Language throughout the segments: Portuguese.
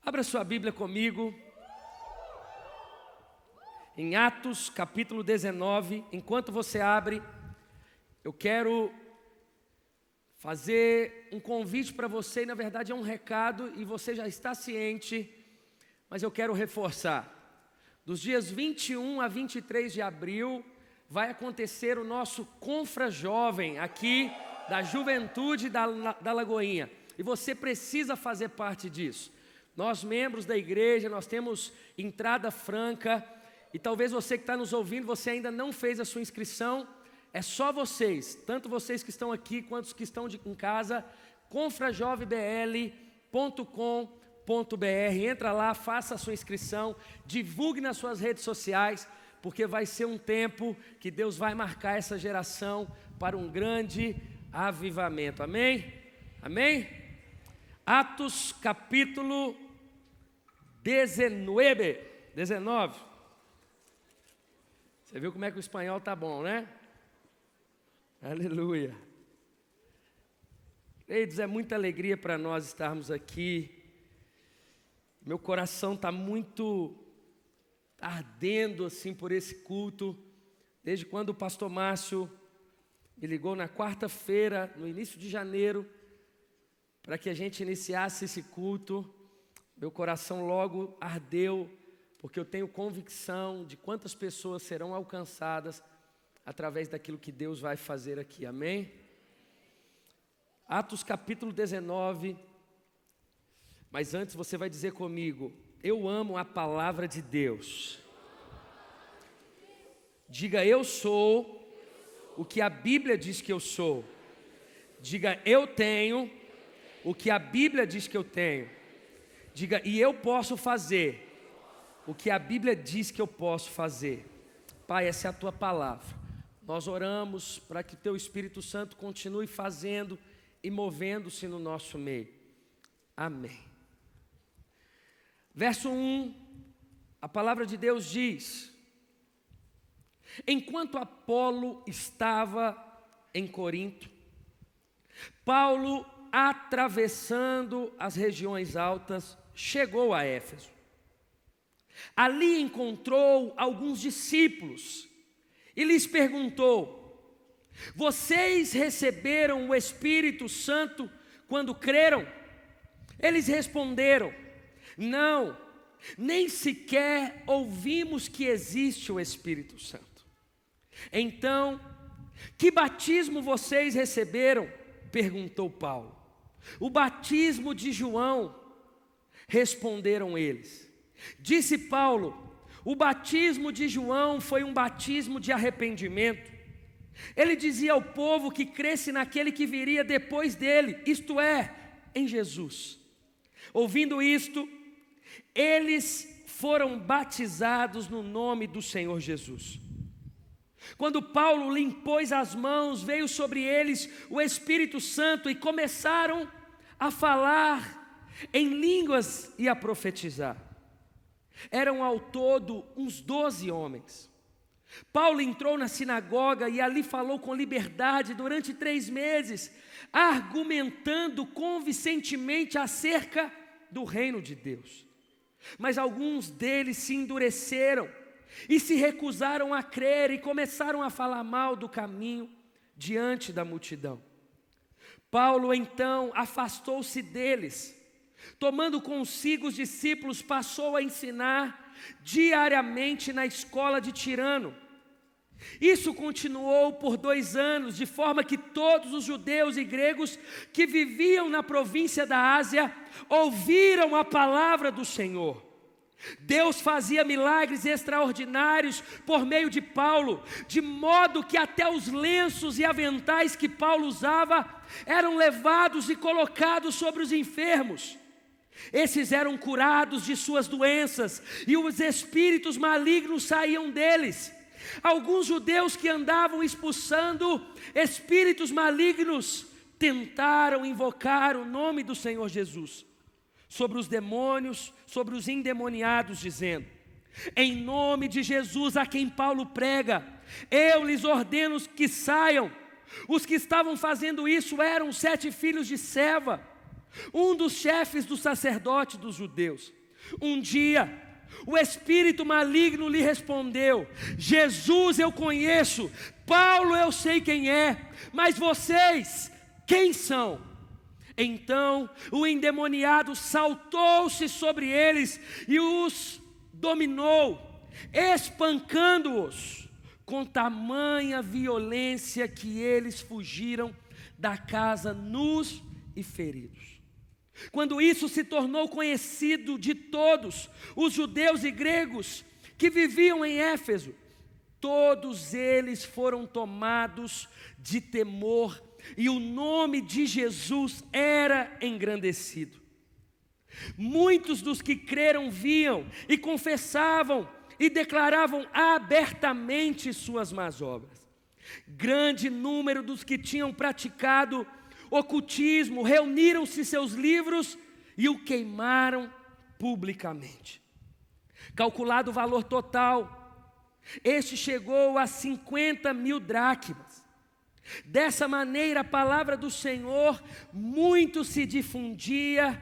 Abra sua Bíblia comigo, em Atos capítulo 19. Enquanto você abre, eu quero fazer um convite para você, e na verdade é um recado, e você já está ciente, mas eu quero reforçar. Dos dias 21 a 23 de abril, vai acontecer o nosso Confra Jovem, aqui da Juventude da Lagoinha, e você precisa fazer parte disso. Nós, membros da igreja, nós temos entrada franca, e talvez você que está nos ouvindo, você ainda não fez a sua inscrição. É só vocês, tanto vocês que estão aqui, quanto os que estão em casa, confrajovembl.com.br. Entra lá, faça a sua inscrição, divulgue nas suas redes sociais, porque vai ser um tempo que Deus vai marcar essa geração para um grande avivamento. Amém? Amém? Atos capítulo 19. Você viu como é que o espanhol tá bom, né? Aleluia. Queridos, é muita alegria para nós estarmos aqui. Meu coração está muito ardendo assim por esse culto. Desde quando o pastor Márcio me ligou na quarta-feira, no início de janeiro, para que a gente iniciasse esse culto, meu coração logo ardeu, porque eu tenho convicção de quantas pessoas serão alcançadas através daquilo que Deus vai fazer aqui, amém? Atos capítulo 19, mas antes você vai dizer comigo: eu amo a palavra de Deus. Diga: eu sou o que a Bíblia diz que eu sou. Diga: eu tenho o que a Bíblia diz que eu tenho. Diga: e eu posso fazer o que a Bíblia diz que eu posso fazer. Pai, essa é a tua palavra. Nós oramos para que o teu Espírito Santo continue fazendo e movendo-se no nosso meio. Amém. Verso 1, a palavra de Deus diz: enquanto Apolo estava em Corinto, Paulo, atravessando as regiões altas, chegou a Éfeso. Ali encontrou alguns discípulos e lhes perguntou: vocês receberam o Espírito Santo quando creram? Eles responderam: não, nem sequer ouvimos que existe o Espírito Santo. Então, que batismo vocês receberam? Perguntou Paulo. O batismo de João, responderam eles. Disse Paulo: o batismo de João foi um batismo de arrependimento. Ele dizia ao povo que cresce naquele que viria depois dele, isto é, em Jesus. Ouvindo isto, eles foram batizados no nome do Senhor Jesus. Quando Paulo lhe impôs as mãos, veio sobre eles o Espírito Santo e começaram a falar em línguas e a profetizar. Eram ao todo uns 12 homens. Paulo entrou na sinagoga e ali falou com liberdade durante 3 meses, argumentando convincentemente acerca do reino de Deus. Mas alguns deles se endureceram e se recusaram a crer e começaram a falar mal do caminho diante da multidão. Paulo então afastou-se deles, tomando consigo os discípulos, passou a ensinar diariamente na escola de Tirano. Isso continuou por 2 anos, de forma que todos os judeus e gregos que viviam na província da Ásia ouviram a palavra do Senhor. Deus fazia milagres extraordinários por meio de Paulo, de modo que até os lenços e aventais que Paulo usava eram levados e colocados sobre os enfermos. Esses eram curados de suas doenças e os espíritos malignos saíam deles. Alguns judeus que andavam expulsando espíritos malignos tentaram invocar o nome do Senhor Jesus sobre os demônios, sobre os endemoniados, dizendo: em nome de Jesus a quem Paulo prega, eu lhes ordeno que saiam. Os que estavam fazendo isso eram 7 filhos de Seva, um dos chefes dos sacerdotes dos judeus. Um dia, o espírito maligno lhe respondeu: Jesus eu conheço, Paulo eu sei quem é, mas vocês, quem são? Então o endemoniado saltou-se sobre eles e os dominou, espancando-os com tamanha violência que eles fugiram da casa nus e feridos. Quando isso se tornou conhecido de todos, os judeus e gregos que viviam em Éfeso, todos eles foram tomados de temor e o nome de Jesus era engrandecido. Muitos dos que creram viam e confessavam e declaravam abertamente suas más obras. Grande número dos que tinham praticado ocultismo reuniram-se seus livros e o queimaram publicamente. Calculado o valor total, este chegou a 50.000 dracmas. Dessa maneira a palavra do Senhor muito se difundia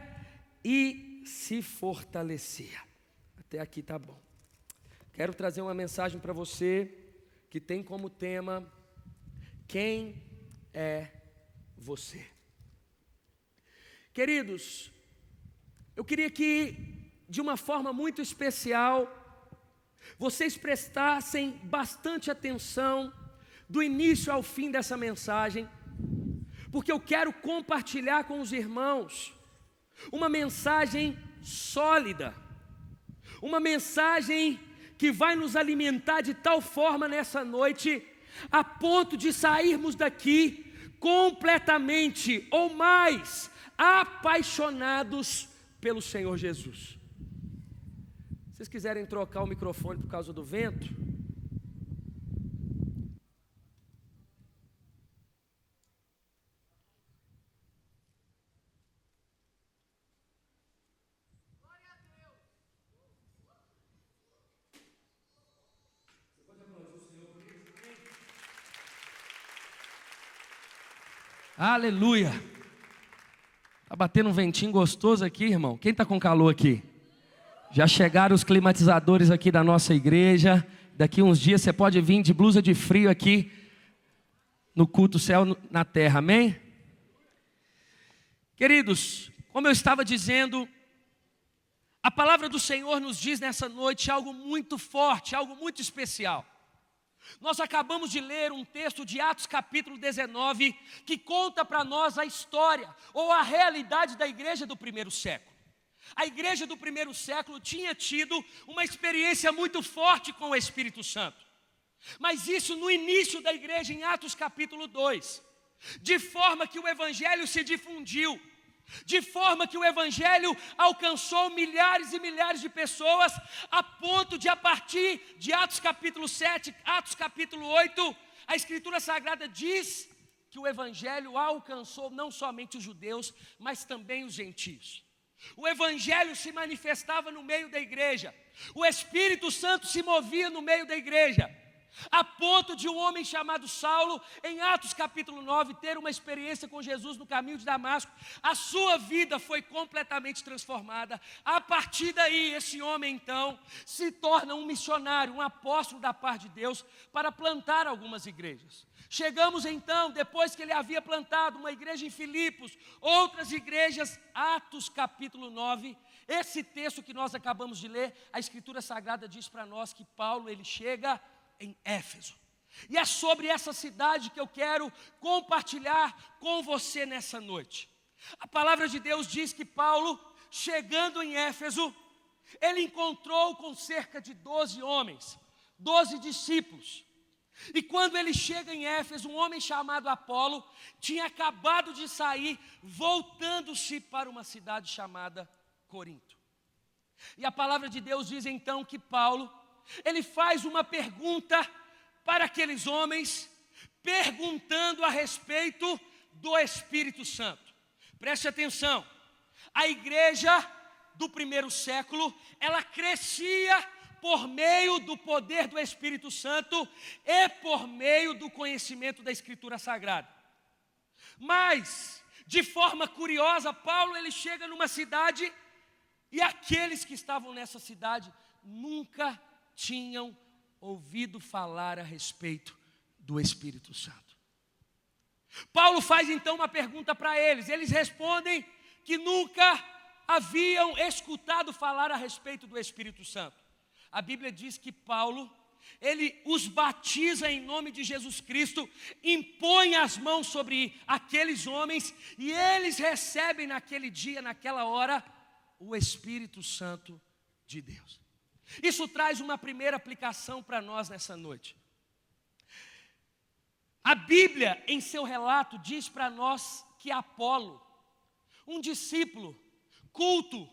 e se fortalecia. Até aqui tá bom. Quero trazer uma mensagem para você que tem como tema: quem é você? Queridos, eu queria que, de uma forma muito especial, vocês prestassem bastante atenção do início ao fim dessa mensagem, porque eu quero compartilhar com os irmãos uma mensagem sólida, uma mensagem que vai nos alimentar de tal forma nessa noite, a ponto de sairmos daqui completamente ou mais apaixonados pelo Senhor Jesus. Se vocês quiserem trocar o microfone por causa do vento. Aleluia. Está batendo um ventinho gostoso aqui, irmão. Quem está com calor aqui? Já chegaram os climatizadores aqui da nossa igreja. Daqui uns dias você pode vir de blusa de frio aqui no culto Céu na Terra, amém? Queridos, como eu estava dizendo, a palavra do Senhor nos diz nessa noite algo muito forte, algo muito especial. Nós acabamos de ler um texto de Atos capítulo 19, que conta para nós a história ou a realidade da igreja do primeiro século. A igreja do primeiro século tinha tido uma experiência muito forte com o Espírito Santo. Mas isso no início da igreja, em Atos capítulo 2, de forma que o evangelho se difundiu, de forma que o evangelho alcançou milhares e milhares de pessoas, a ponto de, a partir de Atos capítulo 7, Atos capítulo 8, a Escritura Sagrada diz que o evangelho alcançou não somente os judeus, mas também os gentios. O evangelho se manifestava no meio da igreja, o Espírito Santo se movia no meio da igreja, a ponto de um homem chamado Saulo, em Atos capítulo 9, ter uma experiência com Jesus no caminho de Damasco. A sua vida foi completamente transformada. A partir daí, esse homem então se torna um missionário, um apóstolo da parte de Deus, para plantar algumas igrejas. Chegamos então, depois que ele havia plantado uma igreja em Filipos, outras igrejas, Atos capítulo 9, esse texto que nós acabamos de ler, a Escritura Sagrada diz para nós que Paulo, ele chega em Éfeso. E é sobre essa cidade que eu quero compartilhar com você nessa noite. A palavra de Deus diz que Paulo, chegando em Éfeso, ele encontrou com cerca de 12 homens, 12 discípulos. E quando ele chega em Éfeso, um homem chamado Apolo tinha acabado de sair, voltando-se para uma cidade chamada Corinto. E a palavra de Deus diz então que Paulo, ele faz uma pergunta para aqueles homens, perguntando a respeito do Espírito Santo. Preste atenção, a igreja do primeiro século, ela crescia por meio do poder do Espírito Santo e por meio do conhecimento da Escritura Sagrada. Mas, de forma curiosa, Paulo ele chega numa cidade E aqueles que estavam nessa cidade nunca tinham ouvido falar a respeito do Espírito Santo. Paulo faz então uma pergunta para eles. Eles respondem que nunca haviam escutado falar a respeito do Espírito Santo. A Bíblia diz que Paulo, ele os batiza em nome de Jesus Cristo, impõe as mãos sobre aqueles homens e eles recebem naquele dia, naquela hora, o Espírito Santo de Deus. Isso traz uma primeira aplicação para nós nessa noite. A Bíblia, em seu relato, diz para nós que Apolo, um discípulo culto,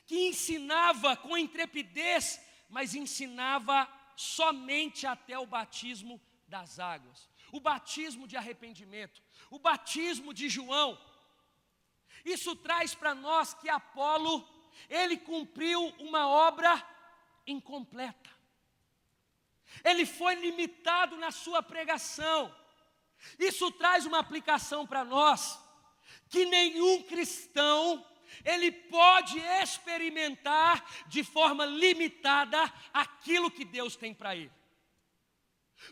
que ensinava com intrepidez, mas ensinava somente até o batismo das águas, o batismo de arrependimento, o batismo de João. Isso traz para nós que Apolo, ele cumpriu uma obra incompleta. Ele foi limitado na sua pregação. Isso traz uma aplicação para nós, que nenhum cristão, ele pode experimentar de forma limitada aquilo que Deus tem para ele.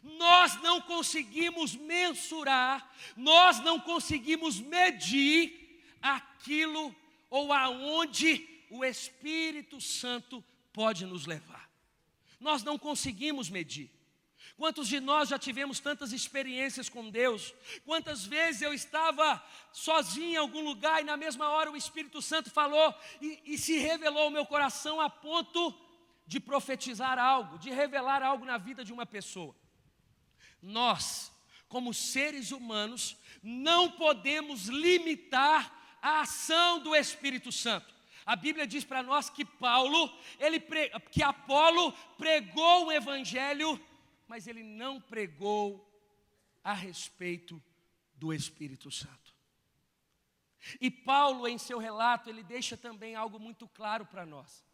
Nós não conseguimos mensurar, nós não conseguimos medir aquilo ou aonde o Espírito Santo pode nos levar. Nós não conseguimos medir. Quantos de nós já tivemos tantas experiências com Deus? Quantas vezes eu estava sozinho em algum lugar e na mesma hora o Espírito Santo falou e se revelou ao meu coração a ponto de profetizar algo, de revelar algo na vida de uma pessoa. Nós, como seres humanos, não podemos limitar a ação do Espírito Santo. A Bíblia diz para nós que que Apolo pregou o Evangelho, mas ele não pregou a respeito do Espírito Santo. E Paulo, em seu relato, ele deixa também algo muito claro para nós.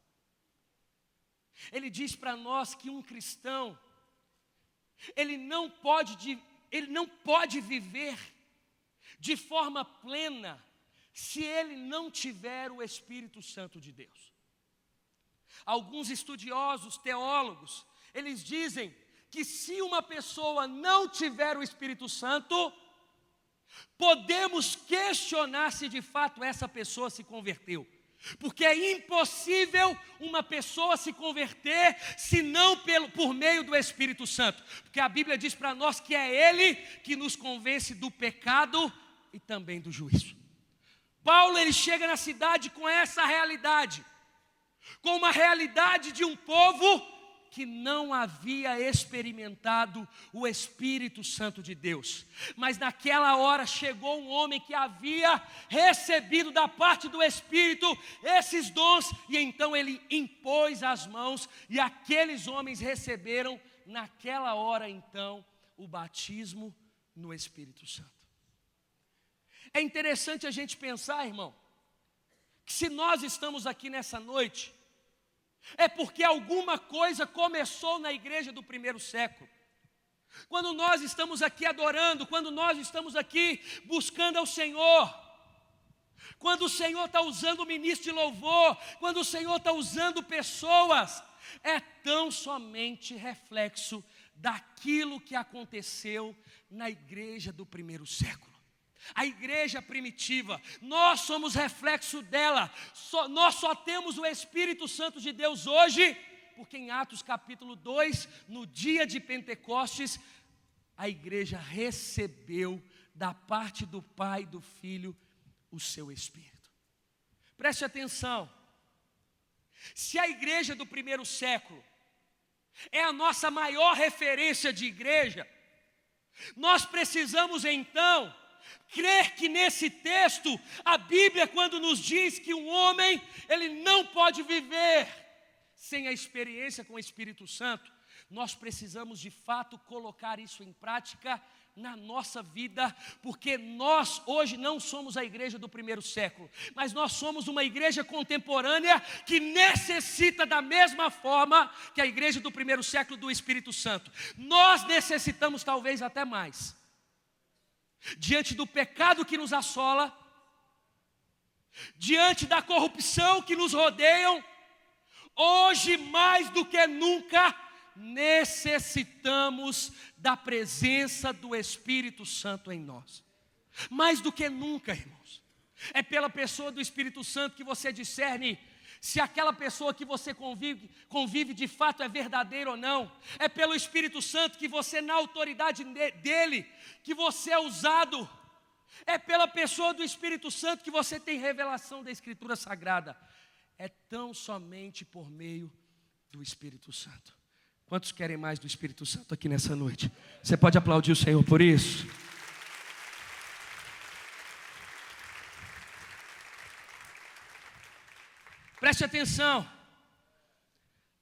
Ele diz para nós que um cristão, ele não pode viver de forma plena se ele não tiver o Espírito Santo de Deus. Alguns estudiosos, teólogos, eles dizem que se uma pessoa não tiver o Espírito Santo, podemos questionar se de fato essa pessoa se converteu. Porque é impossível uma pessoa se converter senão por meio do Espírito Santo. Porque a Bíblia diz para nós que é Ele que nos convence do pecado e também do juízo. Paulo, ele chega na cidade com essa realidade, com uma realidade de um povo que não havia experimentado o Espírito Santo de Deus. Mas naquela hora chegou um homem que havia recebido da parte do Espírito esses dons, e então ele impôs as mãos, e aqueles homens receberam naquela hora então o batismo no Espírito Santo. É interessante a gente pensar, irmão, que se nós estamos aqui nessa noite, é porque alguma coisa começou na igreja do primeiro século. Quando nós estamos aqui adorando, quando nós estamos aqui buscando ao Senhor, quando o Senhor está usando o ministro de louvor, quando o Senhor está usando pessoas, é tão somente reflexo daquilo que aconteceu na igreja do primeiro século. A igreja primitiva, nós somos reflexo dela, nós só temos o Espírito Santo de Deus hoje, porque em Atos capítulo 2, no dia de Pentecostes, a igreja recebeu da parte do Pai e do Filho o seu Espírito. Preste atenção, se a igreja do primeiro século é a nossa maior referência de igreja, nós precisamos então crer que nesse texto, a Bíblia, quando nos diz que um homem, ele não pode viver sem a experiência com o Espírito Santo, nós precisamos de fato colocar isso em prática na nossa vida, porque nós hoje não somos a igreja do primeiro século, mas nós somos uma igreja contemporânea que necessita da mesma forma que a igreja do primeiro século do Espírito Santo. Nós necessitamos talvez até mais. Diante do pecado que nos assola, diante da corrupção que nos rodeiam, hoje mais do que nunca, necessitamos da presença do Espírito Santo em nós. Mais do que nunca, irmãos. É pela pessoa do Espírito Santo que você discerne se aquela pessoa que você convive de fato é verdadeira ou não. É pelo Espírito Santo que você, na autoridade dele, que você é usado. É pela pessoa do Espírito Santo que você tem revelação da Escritura Sagrada. É tão somente por meio do Espírito Santo. Quantos querem mais do Espírito Santo aqui nessa noite? Você pode aplaudir o Senhor por isso? Preste atenção.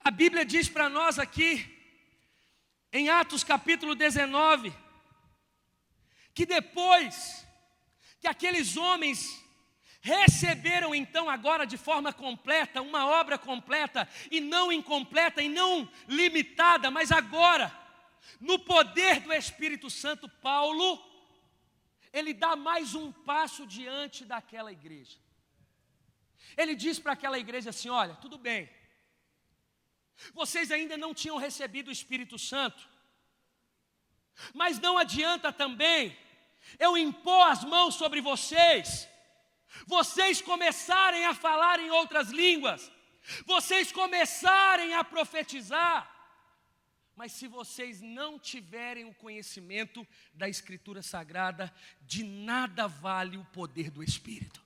A Bíblia diz para nós aqui, em Atos capítulo 19, que depois que aqueles homens receberam então agora de forma completa, uma obra completa e não incompleta e não limitada, mas agora, no poder do Espírito Santo, Paulo, ele dá mais um passo diante daquela igreja. Ele diz para aquela igreja assim: olha, tudo bem, vocês ainda não tinham recebido o Espírito Santo, mas não adianta também eu impor as mãos sobre vocês começarem a falar em outras línguas, vocês começarem a profetizar, mas se vocês não tiverem o conhecimento da Escritura Sagrada, de nada vale o poder do Espírito.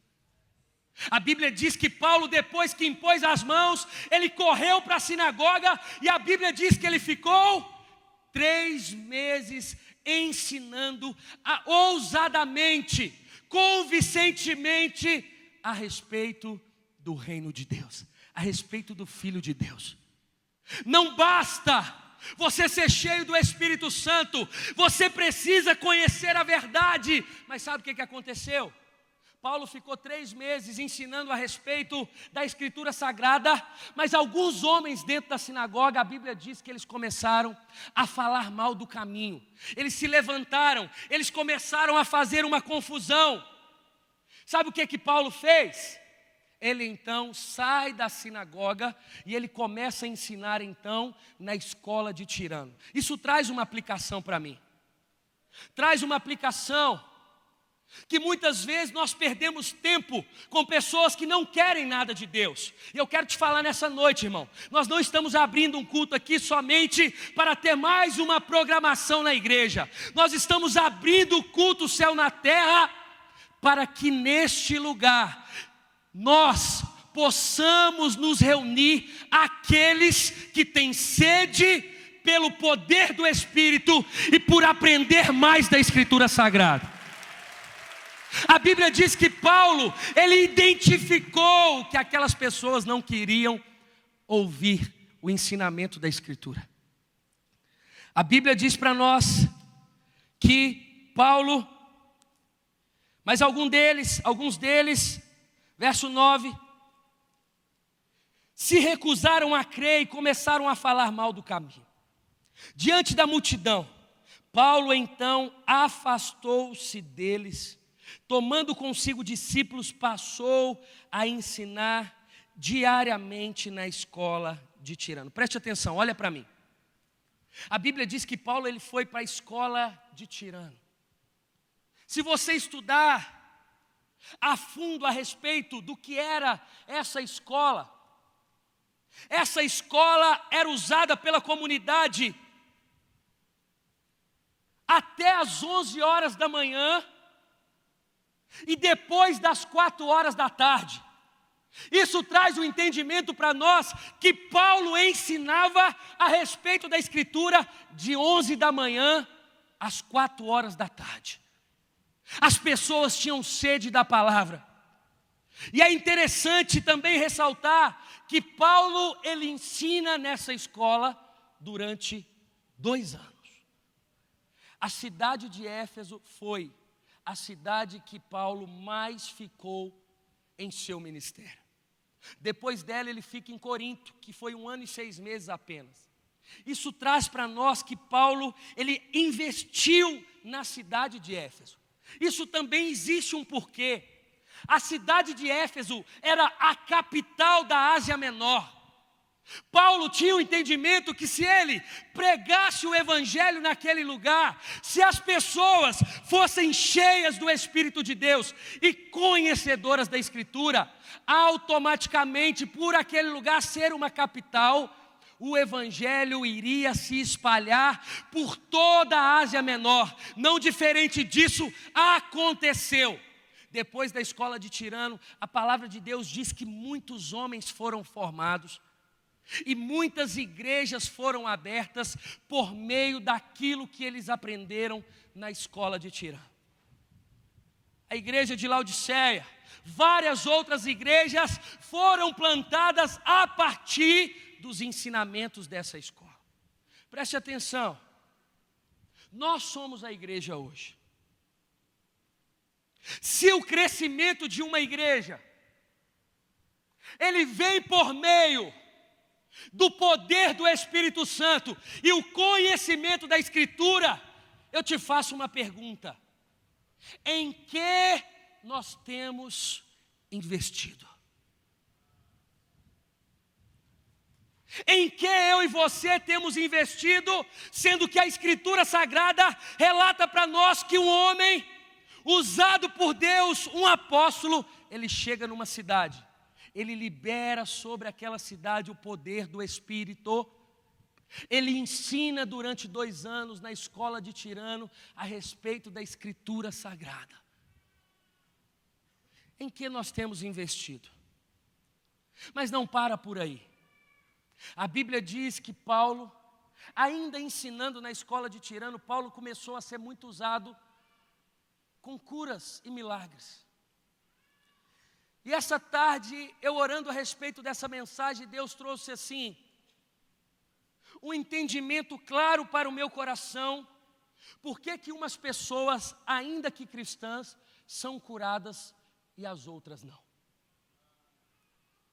A Bíblia diz que Paulo, depois que impôs as mãos, ele correu para a sinagoga, e a Bíblia diz que ele ficou 3 meses ensinando ousadamente, convincentemente, a respeito do reino de Deus, a respeito do Filho de Deus. Não basta você ser cheio do Espírito Santo, você precisa conhecer a verdade. Mas sabe o que aconteceu? Paulo ficou 3 meses ensinando a respeito da Escritura Sagrada, mas alguns homens dentro da sinagoga, a Bíblia diz que eles começaram a falar mal do caminho. Eles se levantaram, eles começaram a fazer uma confusão. Sabe o que Paulo fez? Ele então sai da sinagoga e ele começa a ensinar então na escola de Tirano. Isso traz uma aplicação para mim. Traz uma aplicação que muitas vezes nós perdemos tempo com pessoas que não querem nada de Deus. E eu quero te falar nessa noite, irmão, nós não estamos abrindo um culto aqui somente para ter mais uma programação na igreja. Nós estamos abrindo o culto Céu na Terra para que neste lugar nós possamos nos reunir, aqueles que têm sede pelo poder do Espírito e por aprender mais da Escritura Sagrada. A Bíblia diz que Paulo, ele identificou que aquelas pessoas não queriam ouvir o ensinamento da Escritura. A Bíblia diz para nós que Paulo, mas alguns deles, verso 9, se recusaram a crer e começaram a falar mal do caminho. Diante da multidão, Paulo então afastou-se deles, tomando consigo discípulos, passou a ensinar diariamente na escola de Tirano. Preste atenção, olha para mim. A Bíblia diz que Paulo ele foi para a escola de Tirano. Se você estudar a fundo a respeito do que era essa escola era usada pela comunidade até às 11 horas da manhã e depois das 4 horas da tarde. Isso traz um entendimento para nós que Paulo ensinava a respeito da Escritura de 11 da manhã às 4 horas da tarde. As pessoas tinham sede da palavra. E é interessante também ressaltar que Paulo ele ensina nessa escola durante 2 anos. A cidade de Éfeso foi a cidade que Paulo mais ficou em seu ministério. Depois dela ele fica em Corinto, que foi 1 ano e 6 meses apenas. Isso traz para nós que Paulo, ele investiu na cidade de Éfeso. Isso também existe um porquê. A cidade de Éfeso era a capital da Ásia Menor. Paulo tinha o entendimento que se ele pregasse o evangelho naquele lugar, se as pessoas fossem cheias do Espírito de Deus e conhecedoras da Escritura, automaticamente, por aquele lugar ser uma capital, o evangelho iria se espalhar por toda a Ásia Menor. Não diferente disso aconteceu. Depois da escola de Tirano, a palavra de Deus diz que muitos homens foram formados e muitas igrejas foram abertas por meio daquilo que eles aprenderam na escola de Tirano. A igreja de Laodiceia, várias outras igrejas foram plantadas a partir dos ensinamentos dessa escola. Preste atenção, nós somos a igreja hoje. Se o crescimento de uma igreja, ele vem por meio do poder do Espírito Santo e o conhecimento da Escritura, eu te faço uma pergunta: em que nós temos investido? Em que eu e você temos investido, sendo que a Escritura Sagrada relata para nós que um homem usado por Deus, um apóstolo, ele chega numa cidade, ele libera sobre aquela cidade o poder do Espírito. Ele ensina durante 2 anos na escola de Tirano a respeito da Escritura Sagrada. Em que nós temos investido? Mas não para por aí. A Bíblia diz que Paulo, ainda ensinando na escola de Tirano, Paulo começou a ser muito usado com curas e milagres. E essa tarde, eu orando a respeito dessa mensagem, Deus trouxe assim um entendimento claro para o meu coração, por que umas pessoas, ainda que cristãs, são curadas e as outras não.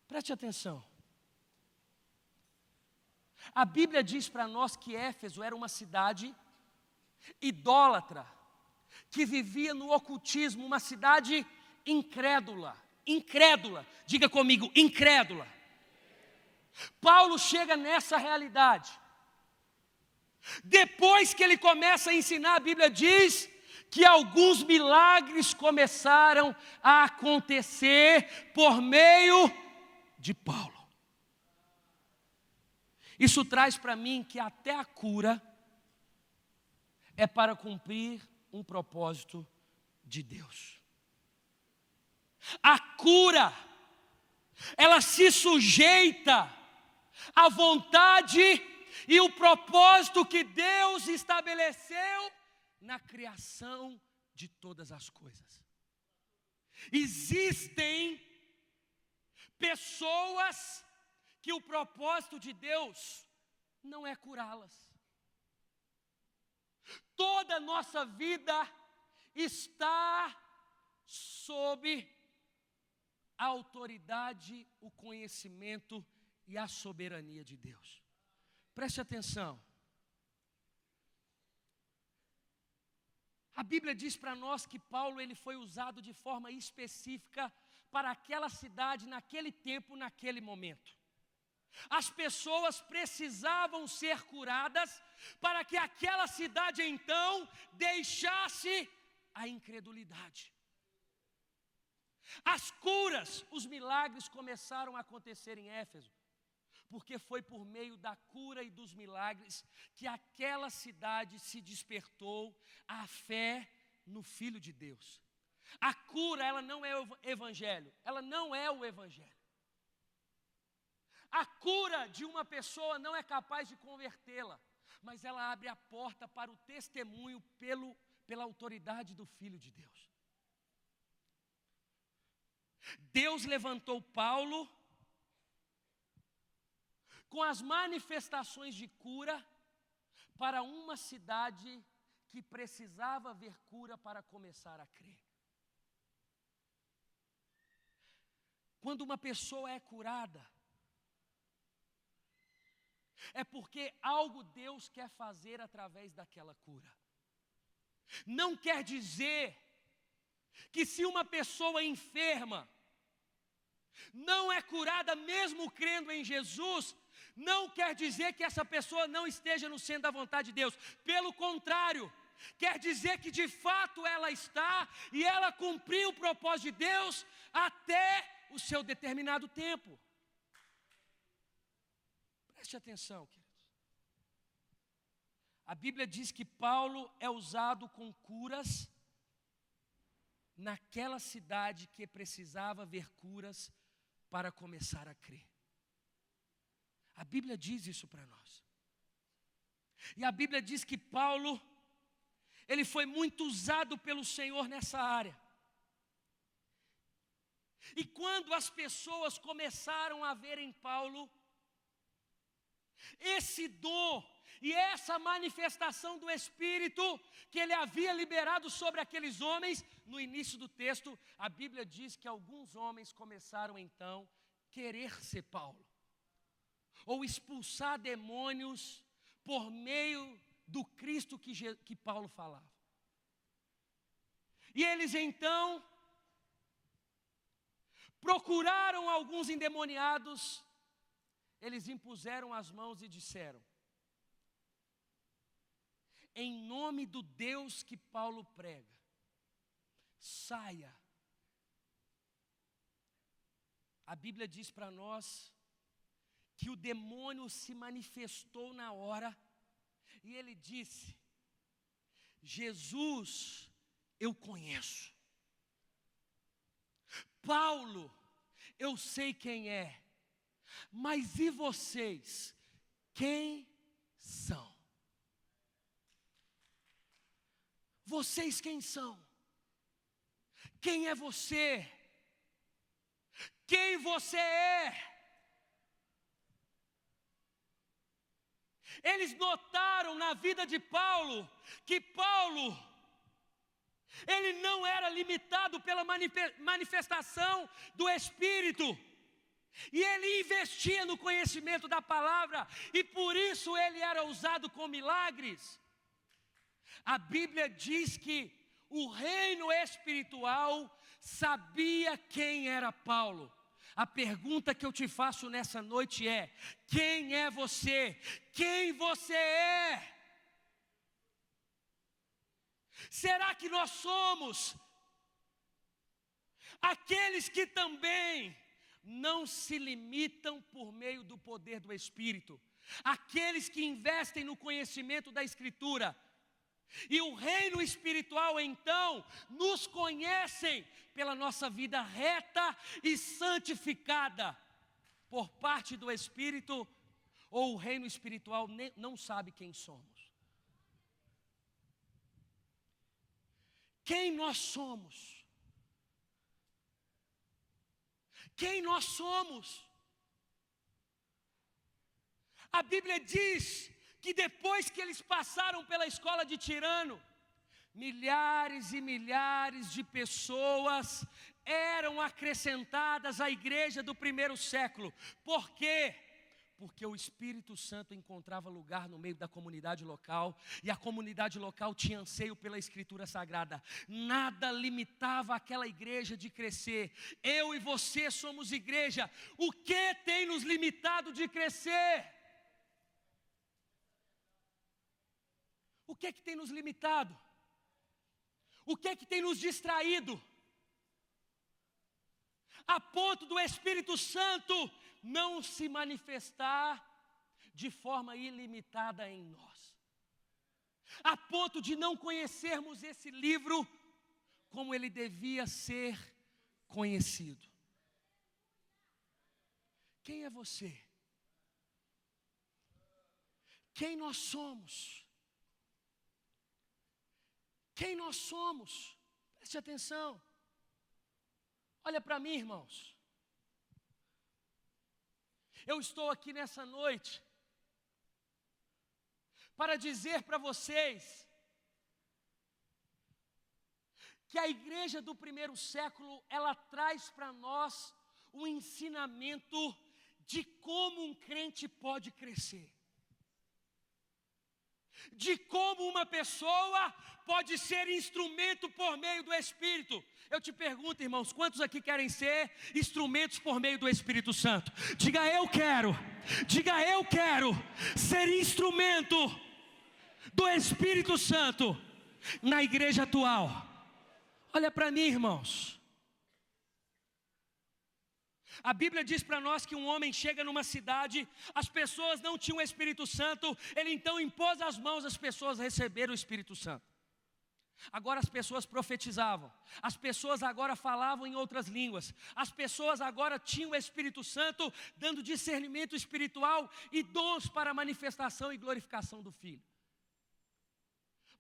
Preste atenção. A Bíblia diz para nós que Éfeso era uma cidade idólatra, que vivia no ocultismo, uma cidade incrédula, diga comigo, incrédula. Paulo chega nessa realidade. Depois que ele começa a ensinar, a Bíblia diz que alguns milagres começaram a acontecer por meio de Paulo. Isso traz para mim que até a cura é para cumprir um propósito de Deus. A cura, ela se sujeita à vontade e o propósito que Deus estabeleceu na criação de todas as coisas. Existem pessoas que o propósito de Deus não é curá-las. Toda a nossa vida está sob a autoridade, o conhecimento e a soberania de Deus. Preste atenção. A Bíblia diz para nós que Paulo ele foi usado de forma específica para aquela cidade, naquele tempo, naquele momento. As pessoas precisavam ser curadas para que aquela cidade então deixasse a incredulidade. As curas, os milagres começaram a acontecer em Éfeso, porque foi por meio da cura e dos milagres que aquela cidade se despertou à fé no Filho de Deus. A cura, ela não é o Evangelho, ela não é o Evangelho. A cura de uma pessoa não é capaz de convertê-la, mas ela abre a porta para o testemunho pela autoridade do Filho de Deus. Deus levantou Paulo com as manifestações de cura para uma cidade que precisava ver cura para começar a crer. Quando uma pessoa é curada, é porque algo Deus quer fazer através daquela cura. Não quer dizer que se uma pessoa enferma não é curada mesmo crendo em Jesus, não quer dizer que essa pessoa não esteja no centro da vontade de Deus. Pelo contrário, quer dizer que de fato ela está e ela cumpriu o propósito de Deus até o seu determinado tempo. Preste atenção, queridos. A Bíblia diz que Paulo é usado com curas naquela cidade que precisava ver curas para começar a crer. A Bíblia diz isso para nós. E a Bíblia diz que Paulo, ele foi muito usado pelo Senhor nessa área. E quando as pessoas começaram a ver em Paulo esse dom e essa manifestação do Espírito que ele havia liberado sobre aqueles homens, no início do texto, a Bíblia diz que alguns homens começaram então a querer ser Paulo, ou expulsar demônios por meio do Cristo que Paulo falava. E eles então procuraram alguns endemoniados, eles impuseram as mãos e disseram: em nome do Deus que Paulo prega, saia. A Bíblia diz para nós que o demônio se manifestou na hora e ele disse: Jesus, eu conheço. Paulo, eu sei quem é. Mas e vocês? Quem são? Vocês quem são? Quem é você? Quem você é? Eles notaram na vida de Paulo que Paulo, ele não era limitado pela manifestação do Espírito. E ele investia no conhecimento da palavra, e por isso ele era usado com milagres. A Bíblia diz que o reino espiritual sabia quem era Paulo. A pergunta que eu te faço nessa noite é: quem é você? Quem você é? Será que nós somos aqueles que também não se limitam por meio do poder do Espírito, aqueles que investem no conhecimento da Escritura? E o reino espiritual então nos conhecem pela nossa vida reta e santificada por parte do Espírito, ou o reino espiritual não sabe quem somos? Quem nós somos? Quem nós somos? A Bíblia diz que depois que eles passaram pela escola de Tirano, milhares e milhares de pessoas eram acrescentadas à igreja do primeiro século. Por quê? Porque o Espírito Santo encontrava lugar no meio da comunidade local, e a comunidade local tinha anseio pela Escritura Sagrada. Nada limitava aquela igreja de crescer. Eu e você somos igreja. O que tem nos limitado de crescer? O que tem nos limitado? O que tem nos distraído? A ponto do Espírito Santo não se manifestar de forma ilimitada em nós. A ponto de não conhecermos esse livro como ele devia ser conhecido. Quem é você? Quem nós somos? Quem nós somos? Preste atenção. Olha para mim, irmãos. Eu estou aqui nessa noite para dizer para vocês que a igreja do primeiro século, ela traz para nós um ensinamento de como um crente pode crescer. de como uma pessoa pode ser instrumento por meio do Espírito. Eu te pergunto, irmãos, quantos aqui querem ser instrumentos por meio do Espírito Santo? Diga eu quero ser instrumento do Espírito Santo na igreja atual. Olha para mim, irmãos. A Bíblia diz para nós que um homem chega numa cidade, as pessoas não tinham o Espírito Santo, ele então impôs as mãos, as pessoas receberam o Espírito Santo. Agora as pessoas profetizavam, as pessoas agora falavam em outras línguas, as pessoas agora tinham o Espírito Santo, dando discernimento espiritual e dons para a manifestação e glorificação do Filho.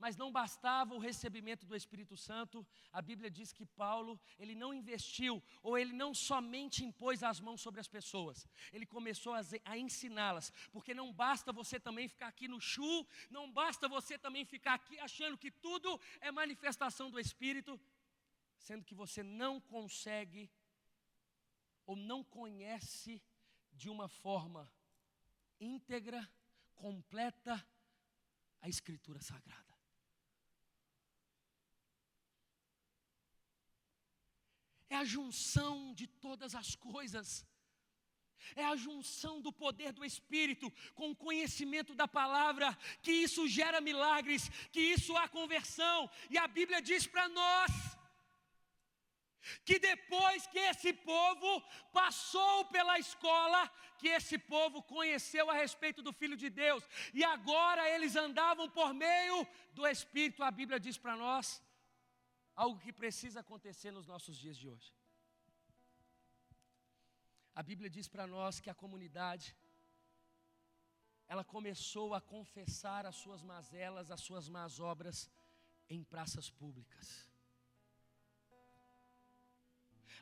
Mas não bastava o recebimento do Espírito Santo, a Bíblia diz que Paulo, ele não investiu, ou ele não somente impôs as mãos sobre as pessoas, ele começou a ensiná-las, porque não basta você também ficar aqui no chu, não basta você também ficar aqui achando que tudo é manifestação do Espírito, sendo que você não consegue, ou não conhece de uma forma íntegra, completa, a Escritura Sagrada. É a junção de todas as coisas, é a junção do poder do Espírito com o conhecimento da palavra, que isso gera milagres, que isso há conversão. E a Bíblia diz para nós, que depois que esse povo passou pela escola, que esse povo conheceu a respeito do Filho de Deus, e agora eles andavam por meio do Espírito. A Bíblia diz para nós, algo que precisa acontecer nos nossos dias de hoje. A Bíblia diz para nós que a comunidade, ela começou a confessar as suas mazelas, as suas más obras em praças públicas.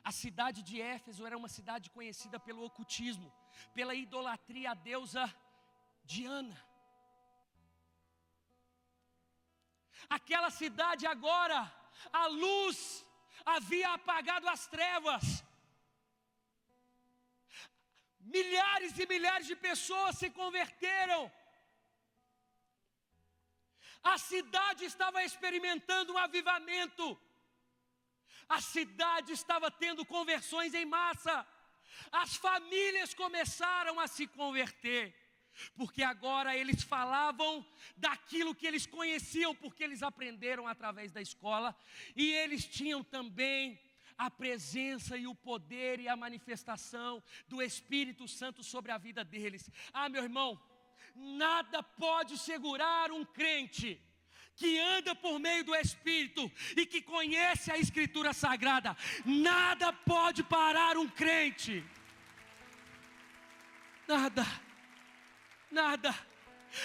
A cidade de Éfeso era uma cidade conhecida pelo ocultismo, pela idolatria à deusa Diana. Aquela cidade agora, a luz havia apagado as trevas. Milhares e milhares de pessoas se converteram. A cidade estava experimentando um avivamento. A cidade estava tendo conversões em massa. As famílias começaram a se converter. Porque agora eles falavam daquilo que eles conheciam, porque eles aprenderam através da escola, e eles tinham também a presença e o poder e a manifestação do Espírito Santo sobre a vida deles. Ah, meu irmão, nada pode segurar um crente que anda por meio do Espírito e que conhece a Escritura Sagrada. Nada pode parar um crente. Nada.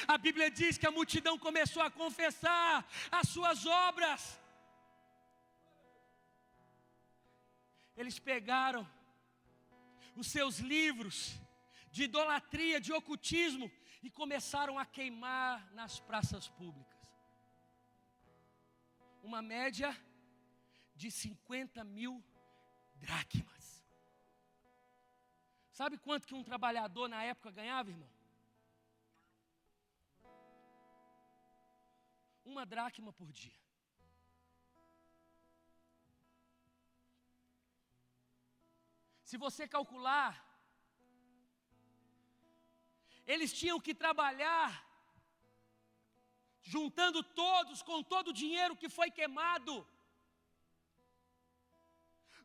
A Bíblia diz que a multidão começou a confessar as suas obras. Eles pegaram os seus livros de idolatria, de ocultismo, e começaram a queimar nas praças públicas. Uma média de 50.000 dracmas. Sabe quanto que um trabalhador na época ganhava, irmão? 1 dracma por dia. Se você calcular, eles tinham que trabalhar, juntando todos, com todo o dinheiro que foi queimado,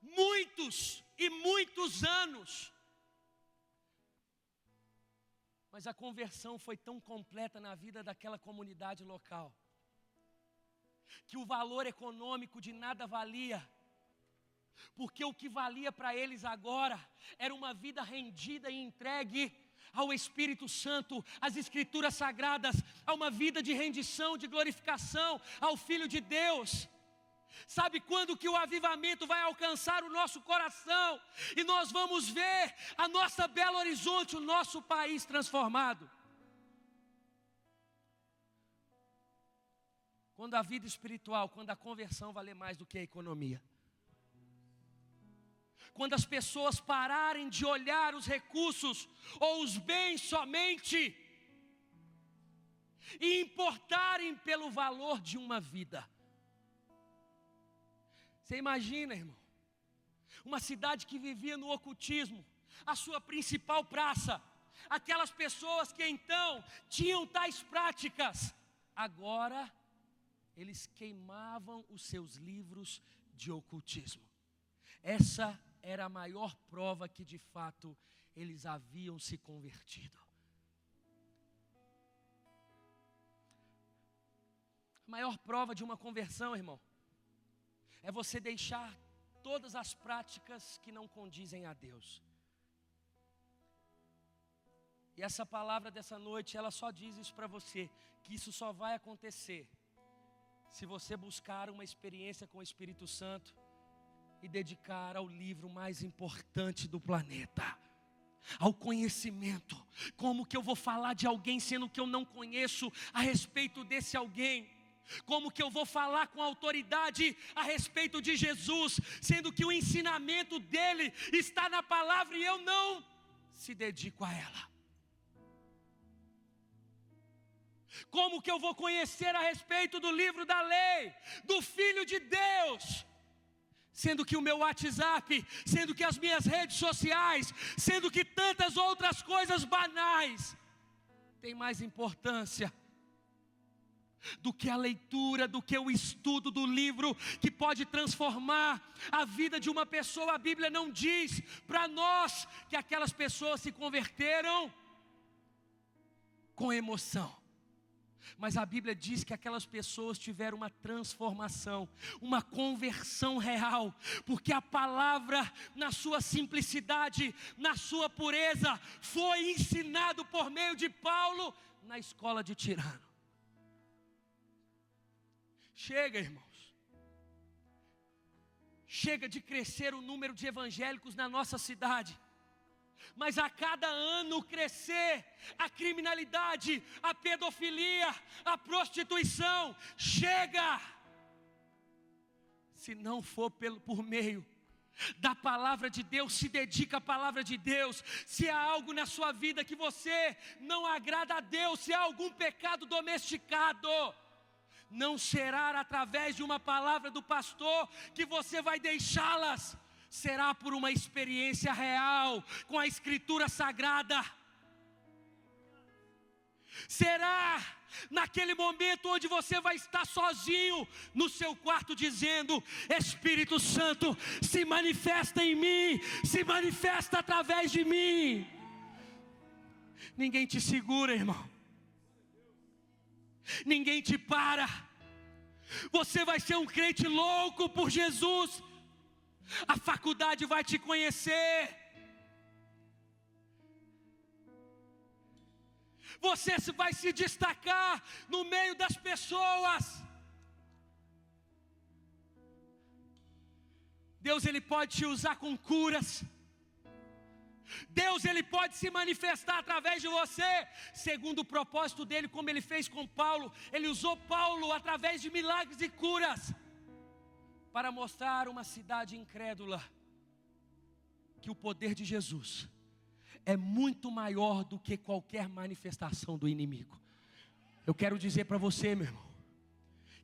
muitos e muitos anos. Mas a conversão foi tão completa na vida daquela comunidade local, que o valor econômico de nada valia, porque o que valia para eles agora era uma vida rendida e entregue ao Espírito Santo, às Escrituras Sagradas, a uma vida de rendição, de glorificação ao Filho de Deus. Sabe quando que o avivamento vai alcançar o nosso coração e nós vamos ver a nossa Belo Horizonte, o nosso país transformado? Quando a vida espiritual, quando a conversão valer mais do que a economia. Quando as pessoas pararem de olhar os recursos ou os bens somente e importarem pelo valor de uma vida. Você imagina, irmão, uma cidade que vivia no ocultismo, a sua principal praça, aquelas pessoas que então tinham tais práticas, agora eles queimavam os seus livros de ocultismo. Essa era a maior prova que de fato eles haviam se convertido. A maior prova de uma conversão, irmão, é você deixar todas as práticas que não condizem a Deus. E essa palavra dessa noite, ela só diz isso para você, que isso só vai acontecer se você buscar uma experiência com o Espírito Santo e dedicar ao livro mais importante do planeta, ao conhecimento. Como que eu vou falar de alguém sendo que eu não conheço a respeito desse alguém? Como que eu vou falar com autoridade a respeito de Jesus, sendo que o ensinamento dele está na palavra e eu não se dedico a ela? Como que eu vou conhecer a respeito do livro da lei, do Filho de Deus, sendo que o meu WhatsApp, sendo que as minhas redes sociais, sendo que tantas outras coisas banais têm mais importância do que a leitura, do que o estudo do livro que pode transformar a vida de uma pessoa? A Bíblia não diz para nós que aquelas pessoas se converteram com emoção, mas a Bíblia diz que aquelas pessoas tiveram uma transformação, uma conversão real, porque a palavra na sua simplicidade, na sua pureza, foi ensinado por meio de Paulo na escola de Tirano. Chega, irmãos, chega de crescer o número de evangélicos na nossa cidade, mas a cada ano crescer a criminalidade, a pedofilia, a prostituição. Chega! Se não for por meio da palavra de Deus, se dedica à palavra de Deus. Se há algo na sua vida que você não agrada a Deus, se há algum pecado domesticado, não será através de uma palavra do pastor que você vai deixá-las. Será por uma experiência real com a Escritura Sagrada. Será naquele momento onde você vai estar sozinho no seu quarto dizendo: Espírito Santo, se manifesta em mim, se manifesta através de mim. Ninguém te segura, irmão. Ninguém te para. Você vai ser um crente louco por Jesus. A faculdade vai te conhecer. Você vai se destacar no meio das pessoas. Deus, ele pode te usar com curas. Deus, ele pode se manifestar através de você, segundo o propósito dele, como ele fez com Paulo. Ele usou Paulo através de milagres e curas, para mostrar uma cidade incrédula que o poder de Jesus é muito maior do que qualquer manifestação do inimigo. Eu quero dizer para você, meu irmão,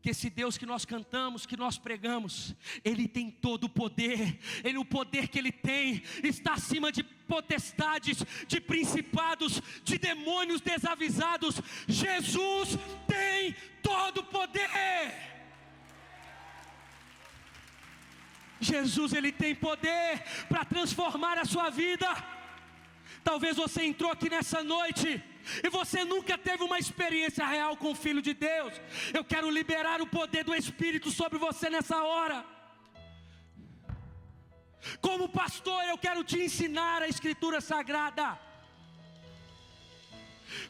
que esse Deus que nós cantamos, que nós pregamos, Ele tem todo o poder. O poder que Ele tem está acima de potestades, de principados, de demônios desavisados. Jesus tem todo o poder. Jesus, ele tem poder para transformar a sua vida. Talvez você entrou aqui nessa noite e você nunca teve uma experiência real com o Filho de Deus. Eu quero liberar o poder do Espírito sobre você nessa hora. Como pastor, eu quero te ensinar a Escritura Sagrada,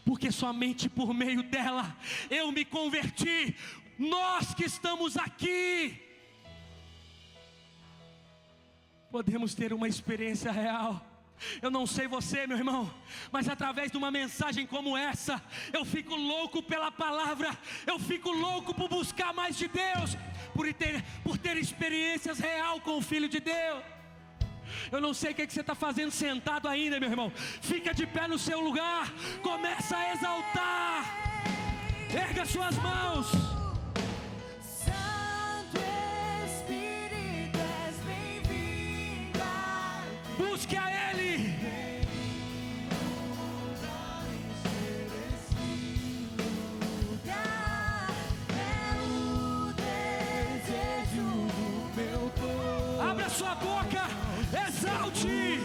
porque somente por meio dela eu me converti. Nós que estamos aqui podemos ter uma experiência real. Eu não sei você, meu irmão, mas através de uma mensagem como essa, eu fico louco pela palavra. Eu fico louco por buscar mais de Deus, por ter experiências real com o Filho de Deus. Eu não sei o que você está fazendo sentado ainda, meu irmão. Fica de pé no seu lugar, começa a exaltar. Erga suas mãos. Santo Espírito, és bem-vindo. Busque a Ele. Abra sua boca, exalte.